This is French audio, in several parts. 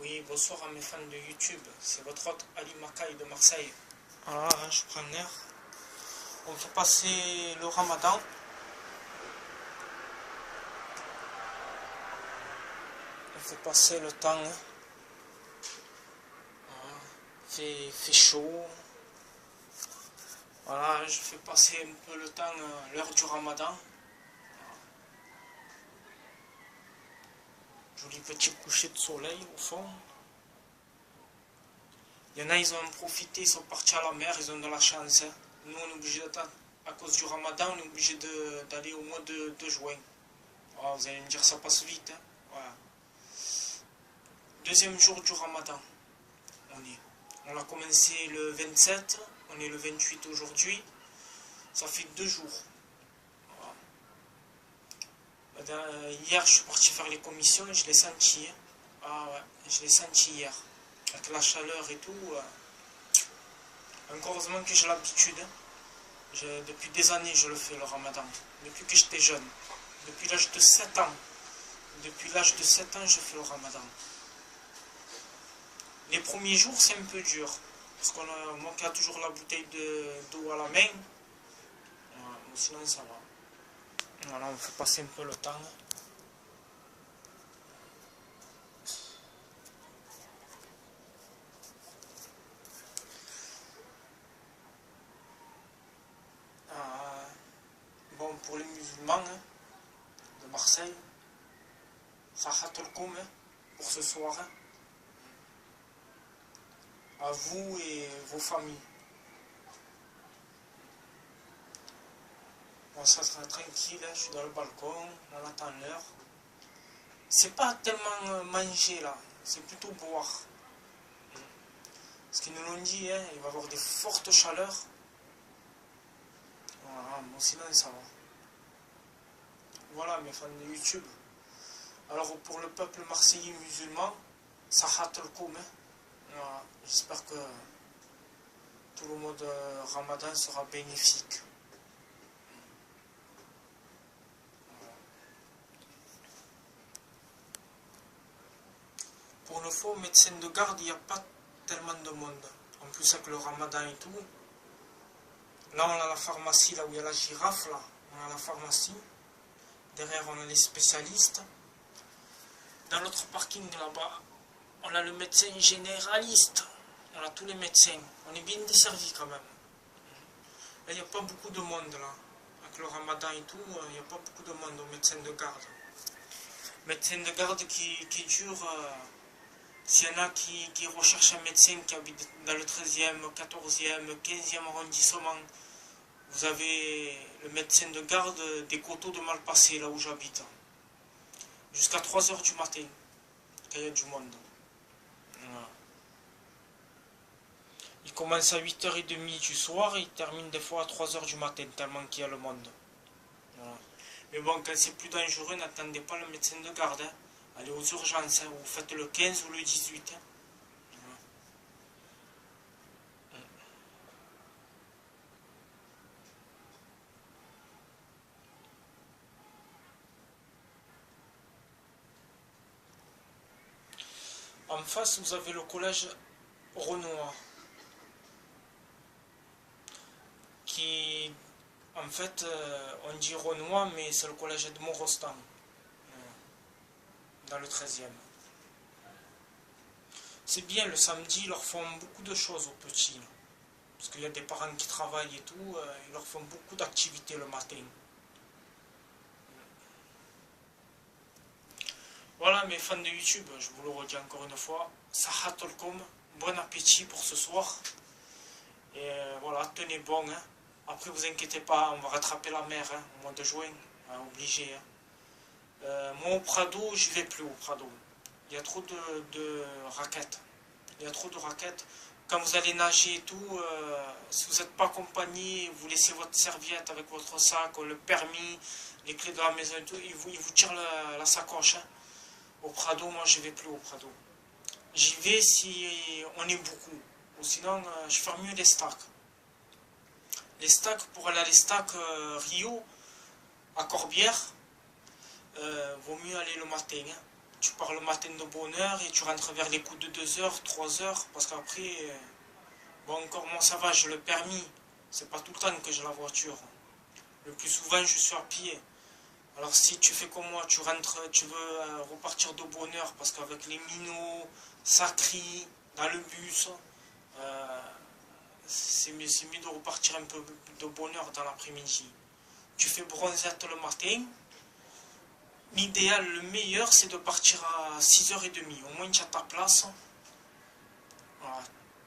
Oui, bonsoir à mes fans de YouTube, c'est votre hôte Ali Makaï de Marseille. Voilà, je prends l'air. On fait passer le ramadan. On fait passer le temps. Voilà. Il fait chaud. Voilà, je fais passer un peu le temps, l'heure du ramadan. Joli petit coucher de soleil au fond. Il y en a, ils ont profité, ils sont partis à la mer, ils ont de la chance. Nous, on est obligé d'attendre. À cause du ramadan, on est obligé d'aller au mois de juin. Oh, vous allez me dire, ça passe vite. Hein. Voilà. Deuxième jour du ramadan. On a commencé le 27, on est le 28 aujourd'hui. Ça fait 2 jours. Voilà. Hier, je suis parti faire les commissions et je l'ai senti. Hein. Ah ouais, je l'ai senti hier. Avec la chaleur et tout. Encore heureusement que j'ai l'habitude. Hein. Depuis des années, je le fais le ramadan. Depuis que j'étais jeune. Depuis l'âge de 7 ans. Depuis l'âge de 7 ans, je fais le ramadan. Les premiers jours, c'est un peu dur. Parce qu'on a, moi qui a toujours la bouteille d'eau à la main. Voilà, sinon, ça va. Voilà, on fait passer un peu le temps. Bon, pour les musulmans hein, de Marseille, Sahat al-Koum pour ce soir. Hein, à vous et vos familles. Bon, ça sera tranquille, hein, je suis dans le balcon, on attend l'heure. C'est pas tellement manger là, c'est plutôt boire. Parce qu'ils nous l'ont dit, hein, il va y avoir des fortes chaleurs. Voilà, bon sinon ça va. Voilà mes fans de YouTube. Alors pour le peuple marseillais musulman, Sahat al-Koum. Hein, voilà, j'espère que tout le mois de Ramadan sera bénéfique. Pour le faux médecin de garde, il n'y a pas tellement de monde. En plus avec le ramadan et tout. Là on a la pharmacie, là où il y a la girafe, là. On a la pharmacie. Derrière on a les spécialistes. Dans l'autre parking là-bas, on a le médecin généraliste. On a tous les médecins. On est bien desservi quand même. Là il n'y a pas beaucoup de monde là. Avec le ramadan et tout, il n'y a pas beaucoup de monde au médecin de garde. Médecin de garde qui dure... S'il y en a qui recherchent un médecin qui habite dans le 13e, 14e, 15e arrondissement, vous avez le médecin de garde des Coteaux de Malpassé, là où j'habite. Jusqu'à 3h du matin, quand il y a du monde. Voilà. Il commence à 8h30 du soir et il termine des fois à 3h du matin, tellement qu'il y a le monde. Voilà. Mais bon, quand c'est plus dangereux, n'attendez pas le médecin de garde. Hein. Allez aux urgences, hein. Vous faites le 15 ou le 18. Hein. En face, vous avez le collège Renoir, qui, en fait, on dit Renoir, mais c'est le collège Edmond Rostand, dans le 13e. C'est bien, le samedi, ils leur font beaucoup de choses aux petits. Là. Parce qu'il y a des parents qui travaillent et tout, ils leur font beaucoup d'activités le matin. Voilà mes fans de YouTube, je vous le redis encore une fois. Sahat al-Koum, bon appétit pour ce soir. Et voilà, tenez bon. Hein. Après, vous inquiétez pas, on va rattraper la mer hein, au mois de juin, hein, obligé. Hein. Moi, au Prado, je vais plus au Prado. Il y a trop de raquettes. Il y a trop de raquettes. Quand vous allez nager et tout, si vous n'êtes pas accompagné, vous laissez votre serviette avec votre sac, le permis, les clés de la maison et tout, ils vous tirent la sacoche. Hein. Au Prado, moi, je ne vais plus au Prado. J'y vais si on est beaucoup. Ou sinon, je fais mieux les stacks. Les stacks, pour aller à les stacks Rio, à Corbière, vaut mieux aller le matin. Hein. tu pars le matin de bonne heure et tu rentres vers les coups de 2 heures, 3 heures, parce qu'après, bon, encore moi ça va, j'ai le permis, c'est pas tout le temps que j'ai la voiture. Le plus souvent, je suis à pied. Alors si tu fais comme moi, tu rentres, tu veux repartir de bonne heure, parce qu'avec les minots, ça crie, dans le bus, c'est mieux de repartir un peu de bonne heure dans l'après-midi. Tu fais bronzette le matin. L'idéal, le meilleur, c'est de partir à 6h30. Au moins, tu as ta place. Voilà.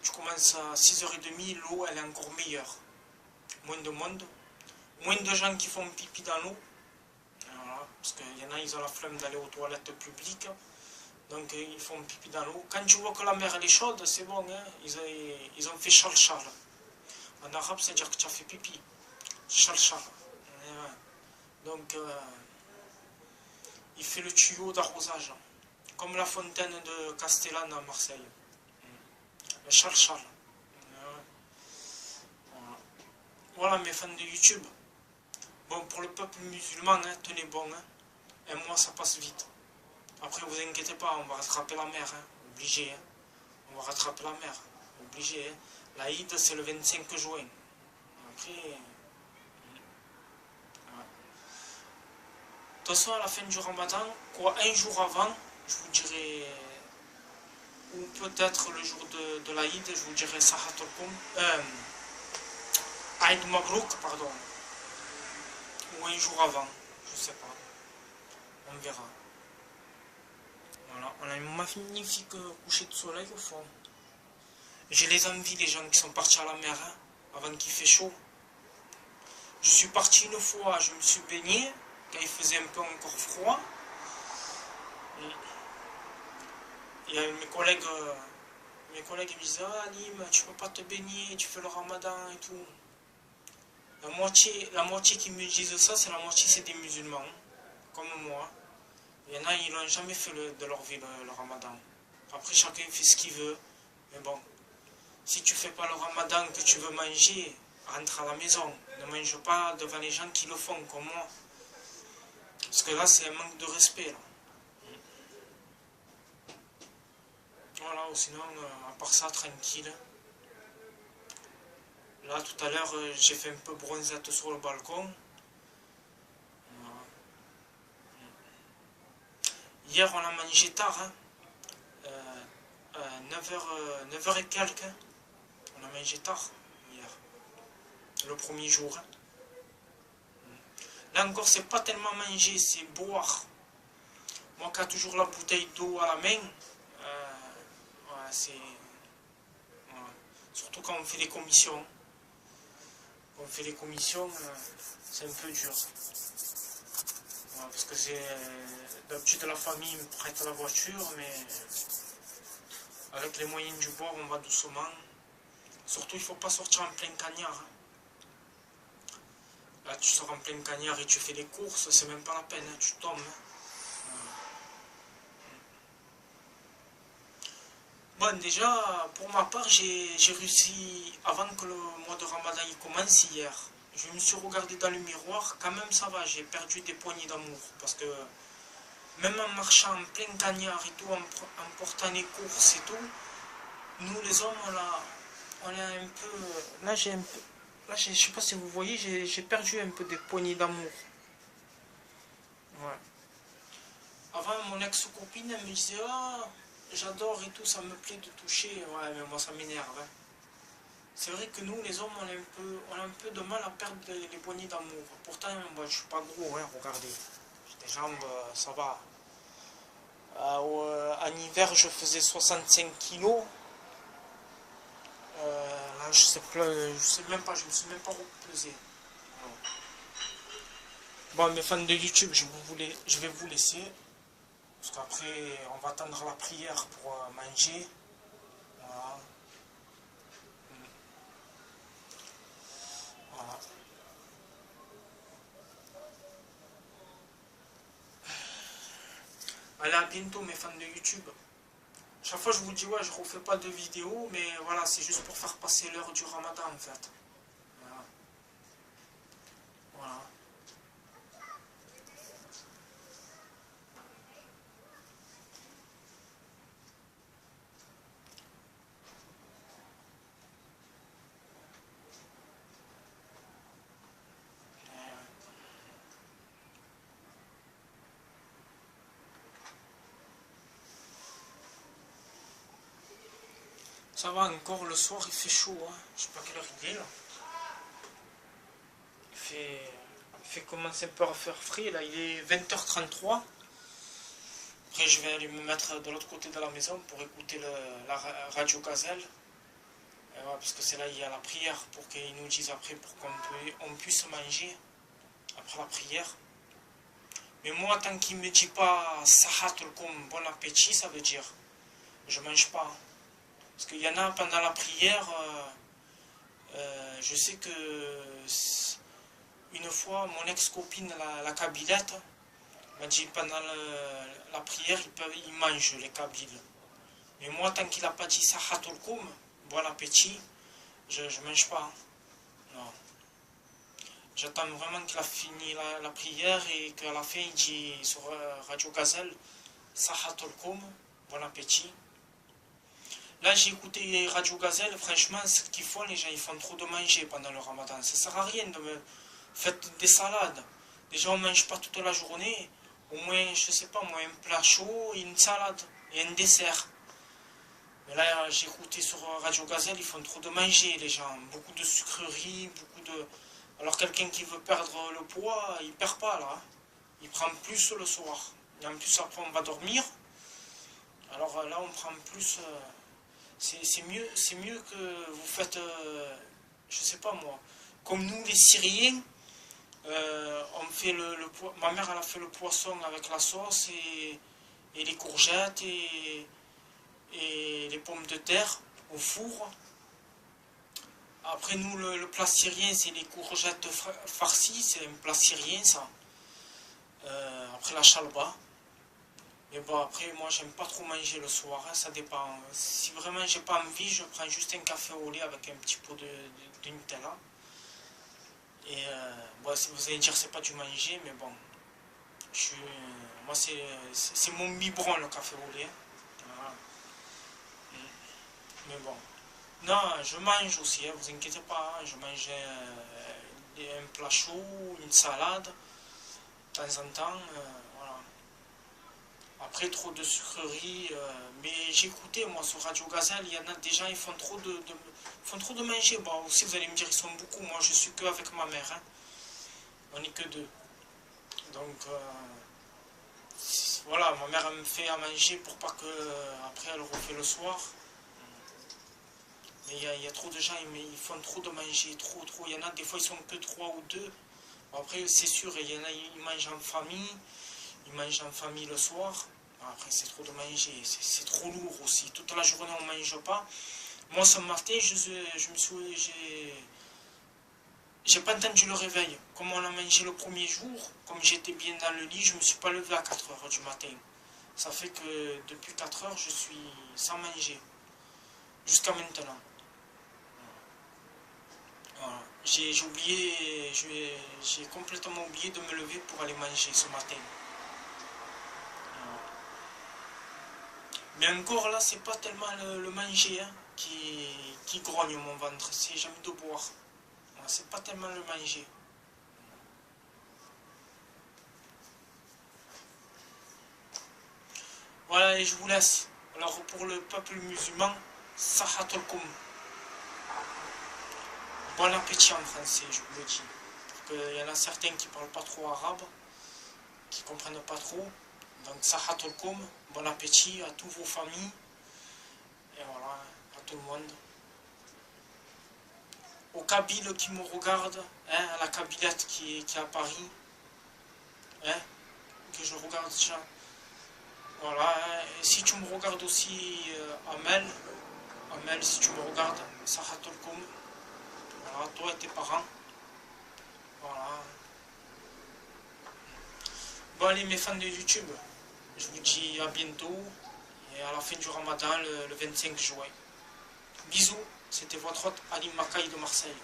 Tu commences à 6h30, l'eau, elle est encore meilleure. Moins de monde. Moins de gens qui font pipi dans l'eau. Voilà. Parce qu'il y en a, ils ont la flemme d'aller aux toilettes publiques. Donc, ils font pipi dans l'eau. Quand tu vois que la mer, elle est chaude, c'est bon. Hein? Ils ont fait chal-chal. En arabe, c'est-à-dire que tu as fait pipi. Chal-chal. Ouais. Donc, il fait le tuyau d'arrosage. Comme la fontaine de Castellane à Marseille. Le chal-chal. Voilà mes fans de YouTube. Bon, pour le peuple musulman, hein, tenez bon. Hein. Un mois, ça passe vite. Après, vous inquiétez pas, on va rattraper la mer. Hein. Obligé. Hein. On va rattraper la mer. Obligé. Hein. La Eid, c'est le 25 juin. Après... De toute façon, à la fin du Ramadan, quoi, un jour avant, je vous dirai... Ou peut-être le jour de l'Aïd, je vous dirai Sahatul Kum. Aïd Mabrouk, pardon. Ou un jour avant, je sais pas. On verra. Voilà, on a un magnifique coucher de soleil au fond. Je les envie, les gens qui sont partis à la mer, hein, avant qu'il fait chaud. Je suis parti une fois, je me suis baigné, quand il faisait un peu encore froid. Et mes collègues me disaient, ah Nîmes, tu peux pas te baigner, tu fais le ramadan et tout. La moitié qui me disent ça, c'est la moitié, c'est des musulmans, comme moi. Il y en a, ils n'ont jamais fait de leur vie le ramadan. Après, chacun fait ce qu'il veut. Mais bon, si tu fais pas le ramadan que tu veux manger, rentre à la maison. Ne mange pas devant les gens qui le font, comme moi. Parce que là, c'est un manque de respect. Là. Voilà, ou sinon, à part ça, tranquille. Là, tout à l'heure, j'ai fait un peu bronzette sur le balcon. Hier, on a mangé tard. Hein. 9h et quelques. On a mangé tard, hier. Le premier jour. Hein. Là encore, c'est pas tellement manger, c'est boire. Moi qui ai toujours la bouteille d'eau à la main, c'est... Ouais. Surtout quand on fait des commissions. Quand on fait des commissions, c'est un peu dur. Ouais, parce que d'habitude la famille me prête la voiture, mais avec les moyens du bord, on va doucement. Surtout, il ne faut pas sortir en plein cagnard. Là, tu sors en plein cagnard et tu fais des courses, c'est même pas la peine, hein, tu tombes. Bon, déjà, pour ma part, j'ai réussi, avant que le mois de Ramadan il commence hier, je me suis regardé dans le miroir, quand même ça va, j'ai perdu des poignées d'amour, parce que même en marchant en plein cagnard et tout, en portant les courses et tout, nous les hommes, on a un peu, là j'ai un peu, là je sais pas si vous voyez, j'ai perdu un peu des poignées d'amour. Ouais. Avant, mon ex-copine, elle me disait, ah, j'adore et tout, ça me plaît de toucher. Ouais, mais moi, ça m'énerve. Hein. C'est vrai que nous, les hommes, on a un peu de mal à perdre les poignées d'amour. Pourtant, moi, je suis pas gros, hein, regardez. J'ai des jambes, ça va. En hiver, je faisais 65 kilos. Là, je sais même pas, je me suis même pas repesé. Bon, mes fans de YouTube, je vais vous laisser. Parce qu'après, on va attendre la prière pour manger. Voilà. Voilà. Allez, à bientôt mes fans de YouTube. Chaque fois je vous dis, ouais, je refais pas de vidéo, mais voilà, c'est juste pour faire passer l'heure du Ramadan en fait. Voilà. Voilà. Ça va encore, le soir il fait chaud, hein. Je sais pas quelle heure il est là. Il fait commencer un peu à faire frais, là il est 20h33. Après je vais aller me mettre de l'autre côté de la maison pour écouter la radio Gazelle. Ouais, parce que c'est là il y a la prière pour qu'ils nous disent après pour qu'on puisse manger après la prière. Mais moi tant qu'il ne me dit pas Sahat al-Kum, bon appétit, ça veut dire je mange pas. Parce qu'il y en a pendant la prière, je sais que une fois mon ex-copine, la Kabylette, m'a dit pendant la prière il mange les Kabyles. Mais moi tant qu'il n'a pas dit Sahat al-Kum, bon appétit, je ne mange pas. Non. J'attends vraiment qu'il a fini la prière et qu'à la fin il dit sur Radio Gazelle Sahat al-Kum, bon appétit. Là j'ai écouté Radio Gazelle, franchement ce qu'ils font les gens, ils font trop de manger pendant le ramadan. Ça sert à rien de me faire des salades. Déjà on ne mange pas toute la journée, au moins je sais pas moi un plat chaud et une salade et un dessert. Mais là j'ai écouté sur Radio Gazelle, ils font trop de manger les gens, beaucoup de sucreries, beaucoup de... Alors quelqu'un qui veut perdre le poids, il perd pas là, il prend plus le soir. Et en plus après on va dormir, alors là on prend plus... C'est mieux que vous faites, je sais pas moi, comme nous les Syriens, on fait ma mère elle a fait le poisson avec la sauce et les courgettes et les pommes de terre au four. Après nous le plat syrien c'est les courgettes farcies, c'est un plat syrien ça. Après la chalba. Mais bon après moi j'aime pas trop manger le soir, hein, ça dépend. Si vraiment j'ai pas envie, je prends juste un café au lait avec un petit pot de Nutella. Et bon, vous allez dire c'est pas du manger, mais bon. Moi c'est mon biberon le café au lait. Voilà. Mais bon. Non, je mange aussi, hein, vous inquiétez pas, hein, je mange un plat chaud, une salade, de temps en temps, voilà. Après trop de sucreries, mais j'ai écouté moi sur Radio Gazelle, il y en a des gens ils font trop de manger. Bon aussi vous allez me dire ils sont beaucoup, moi je suis que avec ma mère, hein. On n'est que deux. Donc voilà, ma mère elle me fait à manger pour pas que après elle refait le soir. Mais il y a trop de gens, ils font trop de manger, trop. Il y en a des fois ils sont que 3 ou 2. Bon, après c'est sûr, il y en a ils mangent en famille. Ils mangent en famille le soir. Après, c'est trop de manger. C'est trop lourd aussi. Toute la journée, on ne mange pas. Moi, ce matin, j'ai pas entendu le réveil. Comme on a mangé le premier jour, comme j'étais bien dans le lit, je ne me suis pas levé à 4 h du matin. Ça fait que depuis 4 h, je suis sans manger. Jusqu'à maintenant. Voilà. J'ai complètement oublié de me lever pour aller manger ce matin. Mais encore là, c'est pas tellement le manger hein, qui grogne mon ventre, c'est jamais de boire. C'est pas tellement le manger. Voilà, et je vous laisse. Alors pour le peuple musulman, Sahat al-Kum. Bon appétit en français, je vous le dis. Parce qu'il y en a certains qui parlent pas trop arabe, qui comprennent pas trop. Donc Sahat al-Kum, bon appétit à toutes vos familles. Et voilà, à tout le monde. Aux Kabyles qui me regardent, hein, à la Kabylette qui est à Paris, hein, que je regarde déjà. Voilà, hein, et si tu me regardes aussi, Amel, si tu me regardes, Sahat al-Kum, voilà, toi et tes parents. Voilà. Bon allez mes fans de YouTube, je vous dis à bientôt et à la fin du Ramadan le 25 juin. Bisous, c'était votre hôte Ali Makaï de Marseille.